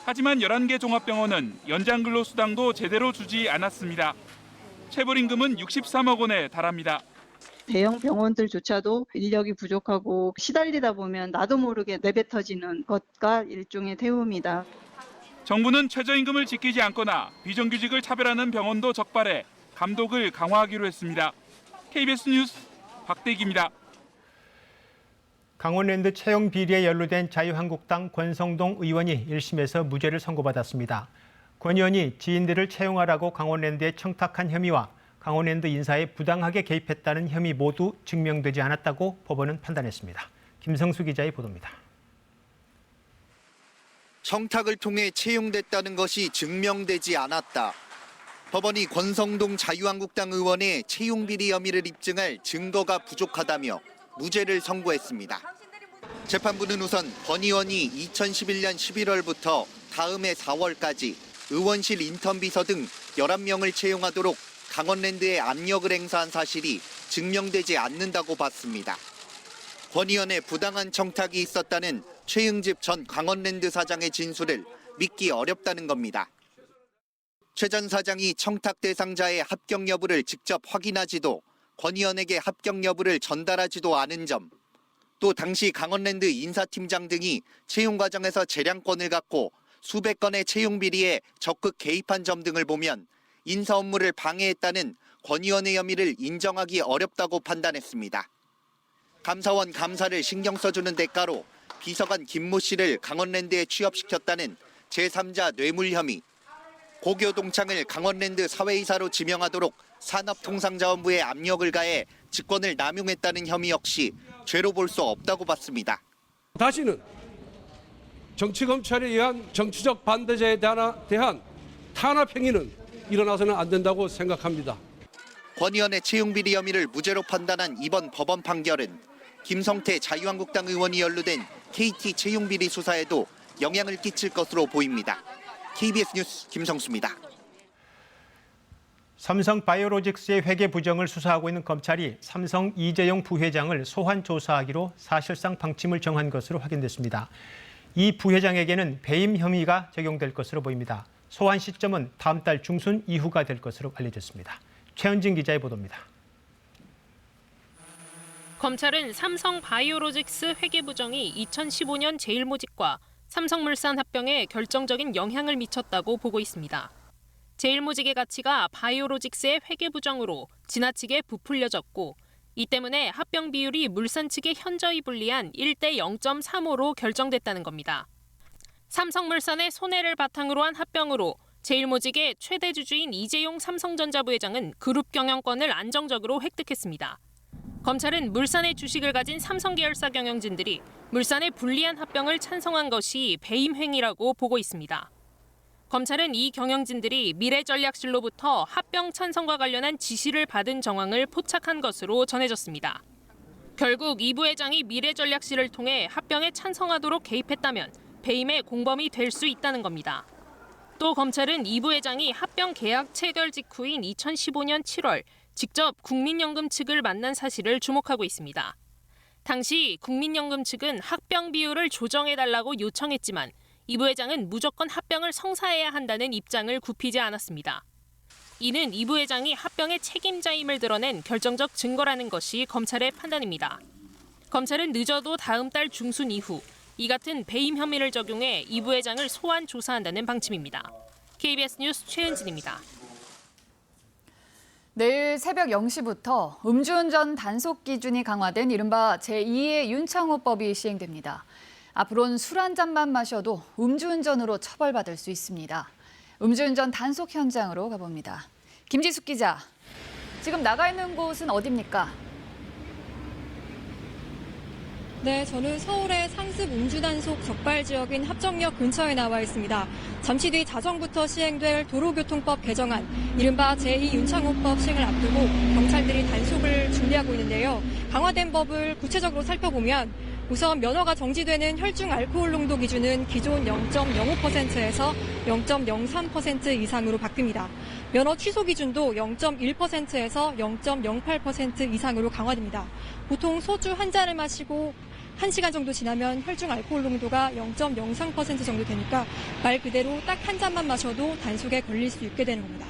하지만 11개 종합병원은 연장 근로수당도 제대로 주지 않았습니다. 체불임금은 63억 원에 달합니다. 대형 병원들조차도 인력이 부족하고 시달리다 보면 나도 모르게 내뱉어지는 것과 일종의 태움이다. 정부는 최저임금을 지키지 않거나 비정규직을 차별하는 병원도 적발해 감독을 강화하기로 했습니다. KBS 뉴스 박대기입니다. 강원랜드 채용 비리에 연루된 자유한국당 권성동 의원이 1심에서 무죄를 선고받았습니다. 권 의원이 지인들을 채용하라고 강원랜드에 청탁한 혐의와 강원랜드 인사에 부당하게 개입했다는 혐의 모두 증명되지 않았다고 법원은 판단했습니다. 김성수 기자의 보도입니다. 청탁을 통해 채용됐다는 것이 증명되지 않았다. 법원이 권성동 자유한국당 의원의 채용 비리 혐의를 입증할 증거가 부족하다며 무죄를 선고했습니다. 재판부는 우선 권 의원이 2011년 11월부터 다음해 4월까지 의원실 인턴 비서 등 11명을 채용하도록 강원랜드에 압력을 행사한 사실이 증명되지 않는다고 봤습니다. 권 의원의 부당한 청탁이 있었다는 최응집 전 강원랜드 사장의 진술을 믿기 어렵다는 겁니다. 최 전 사장이 청탁 대상자의 합격 여부를 직접 확인하지도 권 의원에게 합격 여부를 전달하지도 않은 점, 또 당시 강원랜드 인사팀장 등이 채용 과정에서 재량권을 갖고 수백 건의 채용 비리에 적극 개입한 점 등을 보면 인사 업무를 방해했다는 권 의원의 혐의를 인정하기 어렵다고 판단했습니다. 감사원 감사를 신경 써주는 대가로 비서관 김모 씨를 강원랜드에 취업시켰다는 제3자 뇌물 혐의, 고교 동창을 강원랜드 사회이사로 지명하도록 산업통상자원부에 압력을 가해 직권을 남용했다는 혐의 역시 죄로 볼 수 없다고 봤습니다. 다시는 정치검찰에 의한 정치적 반대자에 대한 탄압 행위는 일어나서는 안 된다고 생각합니다. 권 의원의 채용비리 혐의를 무죄로 판단한 이번 법원 판결은 김성태 자유한국당 의원이 연루된 KT 채용비리 수사에도 영향을 끼칠 것으로 보입니다. KBS 뉴스 김성수입니다. 삼성 바이오로직스의 회계 부정을 수사하고 있는 검찰이 삼성 이재용 부회장을 소환 조사하기로 사실상 방침을 정한 것으로 확인됐습니다. 이 부회장에게는 배임 혐의가 적용될 것으로 보입니다. 소환 시점은 다음 달 중순 이후가 될 것으로 알려졌습니다. 최은진 기자의 보도입니다. 검찰은 삼성 바이오로직스 회계 부정이 2015년 제일모직과 삼성물산 합병에 결정적인 영향을 미쳤다고 보고 있습니다. 제일모직의 가치가 바이오로직스의 회계 부정으로 지나치게 부풀려졌고, 이 때문에 합병 비율이 물산 측에 현저히 불리한 1대 0.35로 결정됐다는 겁니다. 삼성물산의 손해를 바탕으로 한 합병으로 제일모직의 최대 주주인 이재용 삼성전자 부회장은 그룹 경영권을 안정적으로 획득했습니다. 검찰은 물산의 주식을 가진 삼성 계열사 경영진들이 물산의 불리한 합병을 찬성한 것이 배임 행위라고 보고 있습니다. 검찰은 이 경영진들이 미래전략실로부터 합병 찬성과 관련한 지시를 받은 정황을 포착한 것으로 전해졌습니다. 결국 이 부회장이 미래전략실을 통해 합병에 찬성하도록 개입했다면 배임의 공범이 될 수 있다는 겁니다. 또 검찰은 이 부회장이 합병 계약 체결 직후인 2015년 7월 직접 국민연금 측을 만난 사실을 주목하고 있습니다. 당시 국민연금 측은 합병 비율을 조정해달라고 요청했지만 이 부회장은 무조건 합병을 성사해야 한다는 입장을 굽히지 않았습니다. 이는 이 부회장이 합병의 책임자임을 드러낸 결정적 증거라는 것이 검찰의 판단입니다. 검찰은 늦어도 다음 달 중순 이후 이 같은 배임 혐의를 적용해 이 부회장을 소환 조사한다는 방침입니다. KBS 뉴스 최은진입니다. 내일 새벽 0시부터 음주운전 단속 기준이 강화된 이른바 제2의 윤창호법이 시행됩니다. 앞으로는 술 한 잔만 마셔도 음주운전으로 처벌받을 수 있습니다. 음주운전 단속 현장으로 가봅니다. 김지숙 기자, 지금 나가 있는 곳은 어디입니까? 네, 저는 서울의 상습 음주단속 적발 지역인 합정역 근처에 나와 있습니다. 잠시 뒤 자정부터 시행될 도로교통법 개정안, 이른바 제2윤창호법 시행을 앞두고 경찰들이 단속을 준비하고 있는데요. 강화된 법을 구체적으로 살펴보면 우선 면허가 정지되는 혈중 알코올 농도 기준은 기존 0.05%에서 0.03% 이상으로 바뀝니다. 면허 취소 기준도 0.1%에서 0.08% 이상으로 강화됩니다. 보통 소주 한 잔을 마시고 1시간 정도 지나면 혈중 알코올 농도가 0.03% 정도 되니까 말 그대로 딱 한 잔만 마셔도 단속에 걸릴 수 있게 되는 겁니다.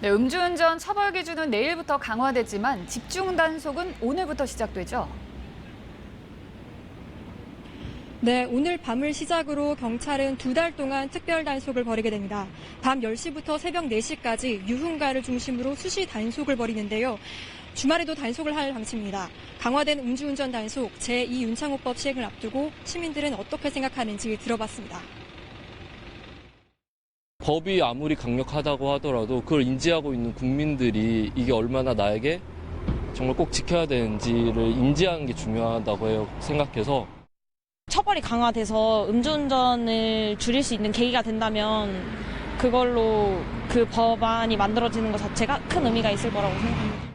네, 음주운전 처벌 기준은 내일부터 강화되지만 집중 단속은 오늘부터 시작되죠. 네, 오늘 밤을 시작으로 경찰은 2달 동안 특별 단속을 벌이게 됩니다. 밤 10시부터 새벽 4시까지 유흥가를 중심으로 수시 단속을 벌이는데요. 주말에도 단속을 할 방침입니다. 강화된 음주운전 단속 제2윤창호법 시행을 앞두고 시민들은 어떻게 생각하는지 들어봤습니다. 법이 아무리 강력하다고 하더라도 그걸 인지하고 있는 국민들이 이게 얼마나 나에게 정말 꼭 지켜야 되는지를 인지하는 게 중요하다고 생각해서 처벌이 강화돼서 음주운전을 줄일 수 있는 계기가 된다면 그걸로 그 법안이 만들어지는 것 자체가 큰 의미가 있을 거라고 생각합니다.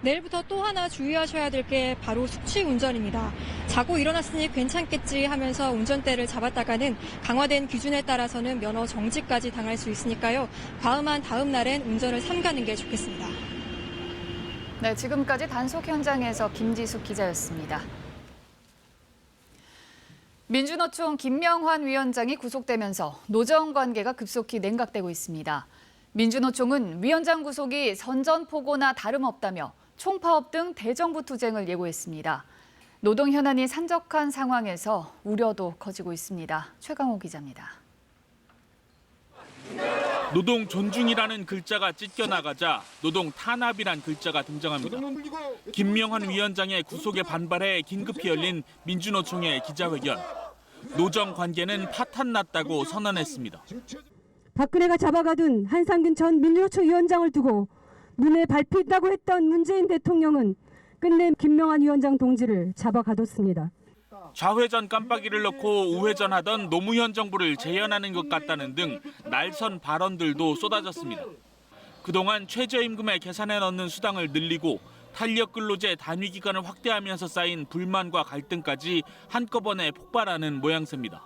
내일부터 또 하나 주의하셔야 될 게 바로 숙취 운전입니다. 자고 일어났으니 괜찮겠지 하면서 운전대를 잡았다가는 강화된 기준에 따라서는 면허 정지까지 당할 수 있으니까요. 과음한 다음 날엔 운전을 삼가는 게 좋겠습니다. 네, 지금까지 단속 현장에서 김지숙 기자였습니다. 민주노총 김명환 위원장이 구속되면서 노정 관계가 급속히 냉각되고 있습니다. 민주노총은 위원장 구속이 선전포고나 다름없다며 총파업 등 대정부 투쟁을 예고했습니다. 노동 현안이 산적한 상황에서 우려도 커지고 있습니다. 최강호 기자입니다. 노동 존중이라는 글자가 찢겨나가자 노동 탄압이란 글자가 등장합니다. 김명환 위원장의 구속에 반발해 긴급히 열린 민주노총의 기자회견. 노정 관계는 파탄났다고 선언했습니다. 박근혜가 잡아가둔 한상균 전 민주노총 위원장을 두고 눈에 밟힌다고 했던 문재인 대통령은 끝내 김명환 위원장 동지를 잡아가뒀습니다. 좌회전 깜빡이를 넣고 우회전하던 노무현 정부를 재현하는 것 같다는 등 날선 발언들도 쏟아졌습니다. 그동안 최저임금에 계산해 넣는 수당을 늘리고 탄력근로제 단위 기간을 확대하면서 쌓인 불만과 갈등까지 한꺼번에 폭발하는 모양새입니다.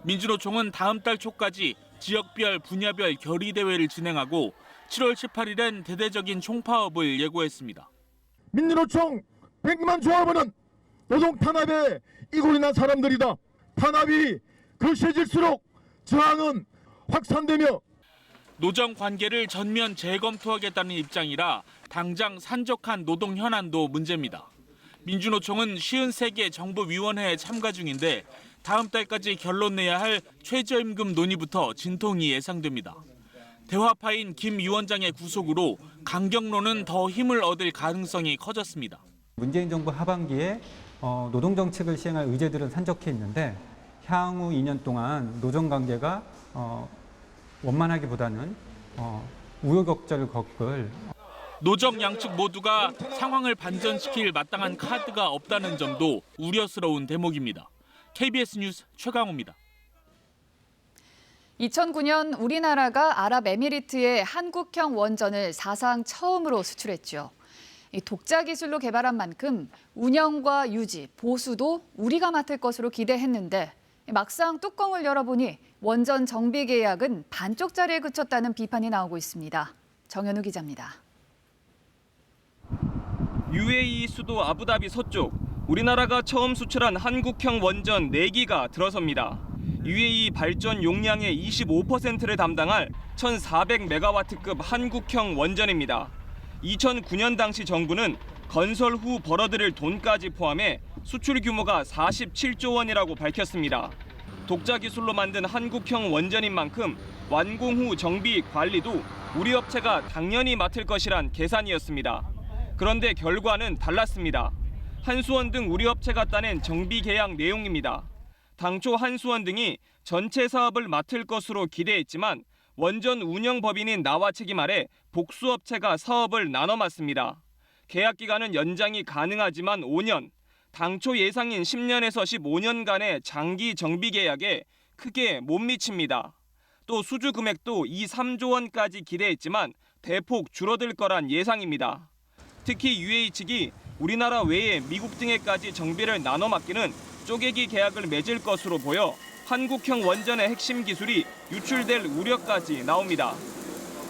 민주노총은 다음 달 초까지 지역별, 분야별 결의대회를 진행하고 7월 18일엔 대대적인 총파업을 예고했습니다. 민주노총 100만 조합원은 노동 탄압에 이골이 난 사람들이다. 탄압이 거세질수록 저항은 확산되며 노정 관계를 전면 재검토하겠다는 입장이라 당장 산적한 노동 현안도 문제입니다. 민주노총은 53개 정부위원회에 참가 중인데 다음 달까지 결론 내야 할 최저임금 논의부터 진통이 예상됩니다. 대화파인 김 위원장의 구속으로 강경론은 더 힘을 얻을 가능성이 커졌습니다. 문재인 정부 하반기에 노동정책을 시행할 의제들은 산적해 있는데 향후 2년 동안 노정관계가 원만하기보다는 우여곡절을 겪을 노정 양측 모두가 상황을 반전시킬 마땅한 카드가 없다는 점도 우려스러운 대목입니다. KBS 뉴스 최강호입니다. 2009년 우리나라가 아랍에미리트에 한국형 원전을 사상 처음으로 수출했죠. 독자 기술로 개발한 만큼 운영과 유지, 보수도 우리가 맡을 것으로 기대했는데 막상 뚜껑을 열어보니 원전 정비 계약은 반쪽짜리에 그쳤다는 비판이 나오고 있습니다. 정현우 기자입니다. UAE 수도 아부다비 서쪽, 우리나라가 처음 수출한 한국형 원전 4기가 들어섭니다. UAE 발전 용량의 25%를 담당할 1,400메가와트급 한국형 원전입니다. 2009년 당시 정부는 건설 후 벌어들일 돈까지 포함해 수출 규모가 47조 원이라고 밝혔습니다. 독자 기술로 만든 한국형 원전인 만큼 완공 후 정비 관리도 우리 업체가 당연히 맡을 것이란 계산이었습니다. 그런데 결과는 달랐습니다. 한수원 등 우리 업체가 따낸 정비 계약 내용입니다. 당초 한수원 등이 전체 사업을 맡을 것으로 기대했지만 원전 운영법인인 나와 책임 아래 복수업체가 사업을 나눠 맡습니다. 계약 기간은 연장이 가능하지만 5년, 당초 예상인 10년에서 15년간의 장기 정비 계약에 크게 못 미칩니다. 또 수주 금액도 2, 3조 원까지 기대했지만 대폭 줄어들 거란 예상입니다. 특히 UAE 측이 우리나라 외에 미국 등에까지 정비를 나눠 맡기는 쪼개기 계약을 맺을 것으로 보여 한국형 원전의 핵심 기술이 유출될 우려까지 나옵니다.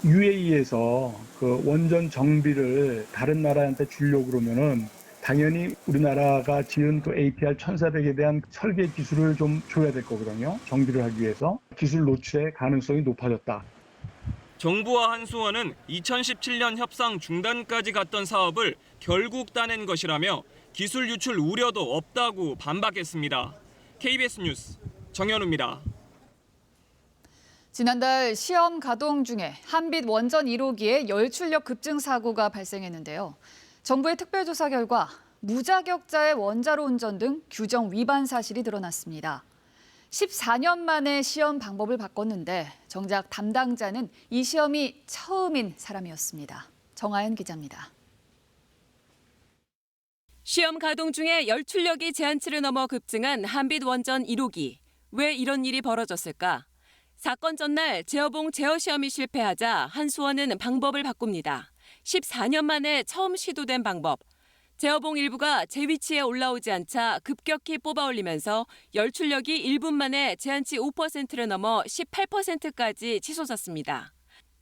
UAE에서 그 원전 정비를 다른 나라한테 주려고 그러면은 당연히 우리나라가 지은 그 APR 1400에 대한 설계 기술을 좀 줘야 될 거거든요. 정비를 하기 위해서 기술 노출의 가능성이 높아졌다. 정부와 한수원은 2017년 협상 중단까지 갔던 사업을 결국 따낸 것이라며 기술 유출 우려도 없다고 반박했습니다. KBS 뉴스 정현우입니다. 지난달 시험 가동 중에 한빛 원전 1호기에 열출력 급증 사고가 발생했는데요. 정부의 특별조사 결과 무자격자의 원자로 운전 등 규정 위반 사실이 드러났습니다. 14년 만에 시험 방법을 바꿨는데 정작 담당자는 이 시험이 처음인 사람이었습니다. 정아연 기자입니다. 시험 가동 중에 열출력이 제한치를 넘어 급증한 한빛 원전 1호기. 왜 이런 일이 벌어졌을까? 사건 전날 제어봉 제어 시험이 실패하자 한수원은 방법을 바꿉니다. 14년 만에 처음 시도된 방법. 제어봉 일부가 제 위치에 올라오지 않자 급격히 뽑아올리면서 열출력이 1분 만에 제한치 5%를 넘어 18%까지 치솟았습니다.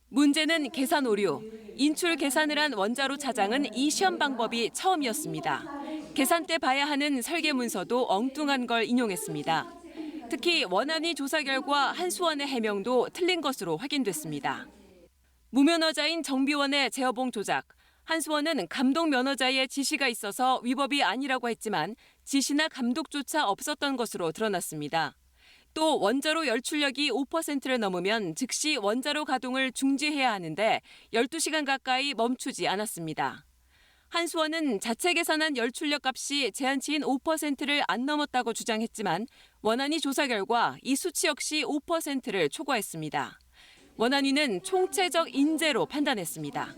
문제는 계산 오류. 인출 계산을 한 원자로 차장은 이 시험 방법이 처음이었습니다. 계산 때 봐야 하는 설계 문서도 엉뚱한 걸 인용했습니다. 특히 원안위 조사 결과 한수원의 해명도 틀린 것으로 확인됐습니다. 무면허자인 정비원의 제어봉 조작. 한수원은 감독 면허자의 지시가 있어서 위법이 아니라고 했지만 지시나 감독조차 없었던 것으로 드러났습니다. 또 원자로 열출력이 5%를 넘으면 즉시 원자로 가동을 중지해야 하는데 12시간 가까이 멈추지 않았습니다. 한수원은 자체 계산한 열출력 값이 제한치인 5%를 안 넘었다고 주장했지만 원안위 조사 결과 이 수치 역시 5%를 초과했습니다. 원안위는 총체적 인재로 판단했습니다.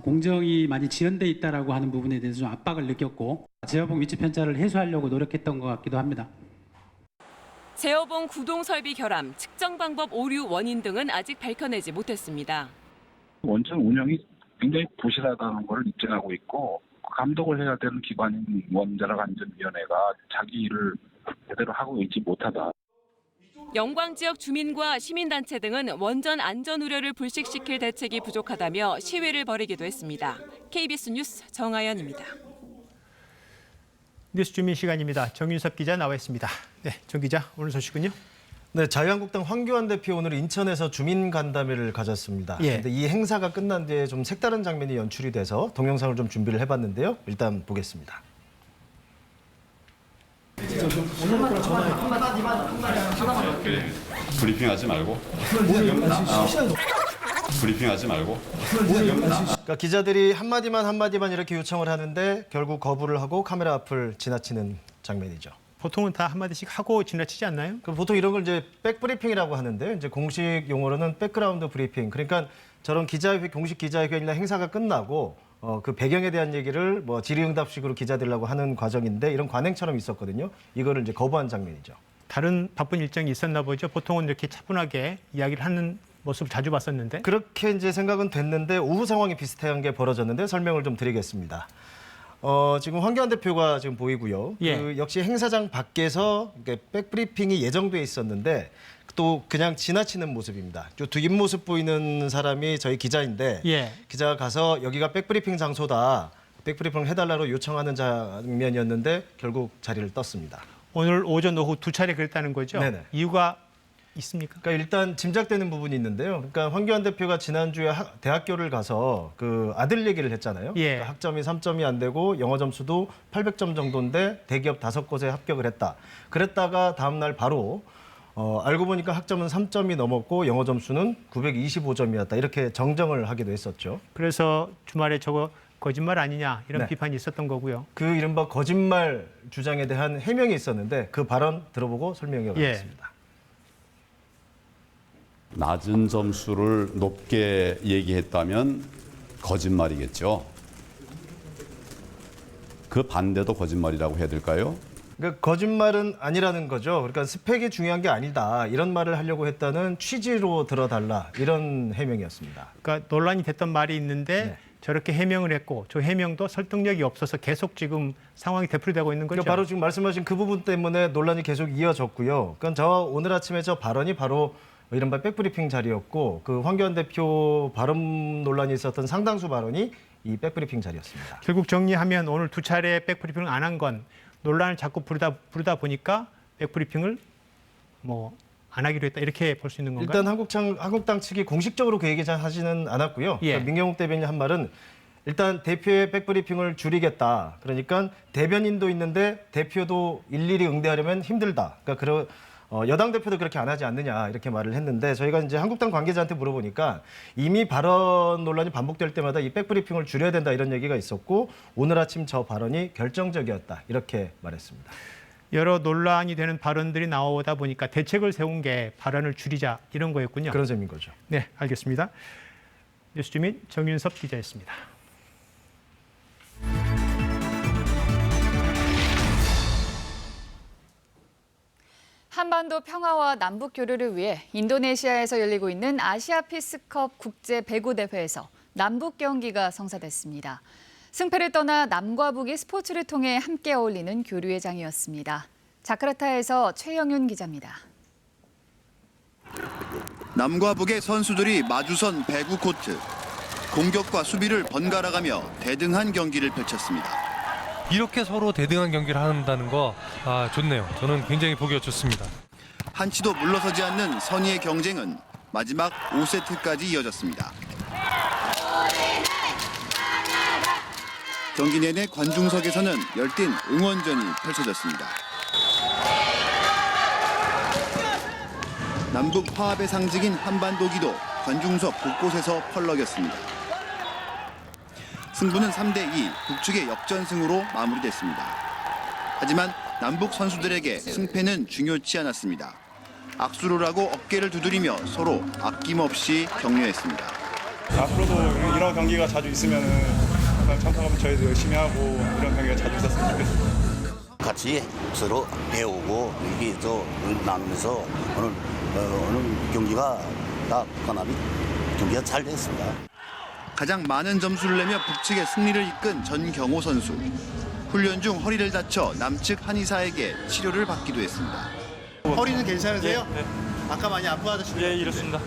공정이 많이 지연돼 있다라고 하는 부분에 대해서 좀 압박을 느꼈고 제어봉 위치 편차를 해소하려고 노력했던 것 같기도 합니다. 제어봉 구동 설비 결함, 측정 방법 오류 원인 등은 아직 밝혀내지 못했습니다. 원전 운영이 굉장히 부실하다는 것을 입증하고 있고 감독을 해야 되는 기관인 원자력안전위원회가 자기 일을 제대로 하고 있지 못하다. 영광 지역 주민과 시민단체 등은 원전 안전 우려를 불식시킬 대책이 부족하다며 시위를 벌이기도 했습니다. KBS 뉴스 정아연입니다. 뉴스 주민 시간입니다. 정윤섭 기자 나와 있습니다. 네, 정 기자, 오늘 소식은요? 네, 자유한국당 황교안 대표 오늘 인천에서 주민 간담회를 가졌습니다. 예. 근데 이 행사가 끝난 뒤에 좀 색다른 장면이 연출이 돼서 동영상을 좀 준비를 해봤는데요. 일단 보겠습니다. 브리핑하지 말고. 브리핑하지 말고. 그러니까 기자들이 한마디만 이렇게 요청을 하는데 결국 거부를 하고 카메라 앞을 지나치는 장면이죠. 보통은 다 한마디씩 하고 지나치지 않나요? 보통 이런 걸 이제 백브리핑이라고 하는데 이제 공식 용어로는 백그라운드 브리핑. 그러니까 저런 기자회 공식 기자회견이나 행사가 끝나고 그 배경에 대한 얘기를 뭐 질의응답식으로 기자들하고 하는 과정인데 이런 관행처럼 있었거든요. 이거를 이제 거부한 장면이죠. 다른 바쁜 일정이 있었나 보죠. 보통은 이렇게 차분하게 이야기를 하는 모습을 자주 봤었는데. 그렇게 이제 생각은 됐는데 오후 상황이 비슷한 게 벌어졌는데 설명을 좀 드리겠습니다. 지금 황교안 대표가 지금 보이고요. 예. 그 역시 행사장 밖에서 백브리핑이 예정돼 있었는데 또 그냥 지나치는 모습입니다. 저 뒷모습 보이는 사람이 저희 기자인데 예. 기자가 가서 여기가 백브리핑 장소다. 백브리핑을 해달라고 요청하는 장면이었는데 결국 자리를 떴습니다. 오늘 오전 오후 두 차례 그랬다는 거죠? 네네. 이유가 있습니까? 그러니까 일단 짐작되는 부분이 있는데요. 그러니까 황교안 대표가 지난주에 대학교를 가서 그 아들 얘기를 했잖아요. 예. 그러니까 학점이 3점이 안 되고 영어 점수도 800점 정도인데 대기업 5곳에 합격을 했다. 그랬다가 다음 날 바로 알고 보니까 학점은 3점이 넘었고 영어 점수는 925점이었다. 이렇게 정정을 하기도 했었죠. 그래서 주말에 저거 거짓말 아니냐 이런 네. 비판이 있었던 거고요. 그 이른바 거짓말 주장에 대한 해명이 있었는데 그 발언 들어보고 설명해 보겠습니다. 낮은 점수를 높게 얘기했다면 거짓말이겠죠. 그 반대도 거짓말이라고 해야 될까요? 그러니까 거짓말은 아니라는 거죠. 그러니까 스펙이 중요한 게 아니다. 이런 말을 하려고 했다는 취지로 들어달라. 이런 해명이었습니다. 그러니까 논란이 됐던 말이 있는데 네. 저렇게 해명을 했고 저 해명도 설득력이 없어서 계속 지금 상황이 되풀이되고 있는 거죠. 그러니까 바로 지금 말씀하신 그 부분 때문에 논란이 계속 이어졌고요. 그러니까 저 오늘 아침에 저 발언이 바로 이른바 백브리핑 자리였고 그 황교안 대표 발언 논란이 있었던 상당수 발언이 이 백브리핑 자리였습니다. 결국 정리하면 오늘 두 차례 백브리핑을 안 한 건 논란을 자꾸 부르다 보니까 백브리핑을 뭐 안 하기로 했다 이렇게 볼 수 있는 건가요? 일단 한국당 측이 공식적으로 그 얘기 하지는 않았고요. 예. 그러니까 민경욱 대변인 한 말은 일단 대표의 백브리핑을 줄이겠다. 그러니까 대변인도 있는데 대표도 일일이 응대하려면 힘들다. 그러니까 여당 대표도 그렇게 안 하지 않느냐 이렇게 말을 했는데 저희가 이제 한국당 관계자한테 물어보니까 이미 발언 논란이 반복될 때마다 이 백브리핑을 줄여야 된다 이런 얘기가 있었고 오늘 아침 저 발언이 결정적이었다 이렇게 말했습니다. 여러 논란이 되는 발언들이 나오다 보니까 대책을 세운 게 발언을 줄이자 이런 거였군요. 그런 셈인 거죠. 네, 알겠습니다. 뉴스주민 정윤섭 기자였습니다. 한반도 평화와 남북 교류를 위해 인도네시아에서 열리고 있는 아시아 피스컵 국제 배구 대회에서 남북 경기가 성사됐습니다. 승패를 떠나 남과 북이 스포츠를 통해 함께 어울리는 교류의 장이었습니다. 자카르타에서 최영윤 기자입니다. 남과 북의 선수들이 마주선 배구 코트. 공격과 수비를 번갈아가며 대등한 경기를 펼쳤습니다. 이렇게 서로 대등한 경기를 한다는 거 좋네요. 저는 굉장히 보기가 좋습니다. 한치도 물러서지 않는 선의의 경쟁은 마지막 5세트까지 이어졌습니다. 경기 내내 관중석에서는 열띤 응원전이 펼쳐졌습니다. 남북 화합의 상징인 한반도기도 관중석 곳곳에서 펄럭였습니다. 승부는 3대2 북측의 역전승으로 마무리됐습니다. 하지만 남북 선수들에게 승패는 중요치 않았습니다. 악수를 하고 어깨를 두드리며 서로 아낌없이 격려했습니다. 앞으로도 이런 경기가 자주 있으면 항상 참석하면 저희도 열심히 하고 이런 경기가 자주 있었으면 좋겠습니다. 같이 서로 배우고 얘기도 나누면서 오늘 경기가 다 편안히 경기가 잘 됐습니다. 가장 많은 점수를 내며 북측의 승리를 이끈 전경호 선수. 훈련 중 허리를 다쳐 남측 한의사에게 치료를 받기도 했습니다. 허리는 괜찮으세요? 네. 아까 많이 아파하셨는데. 예, 이렇습니다.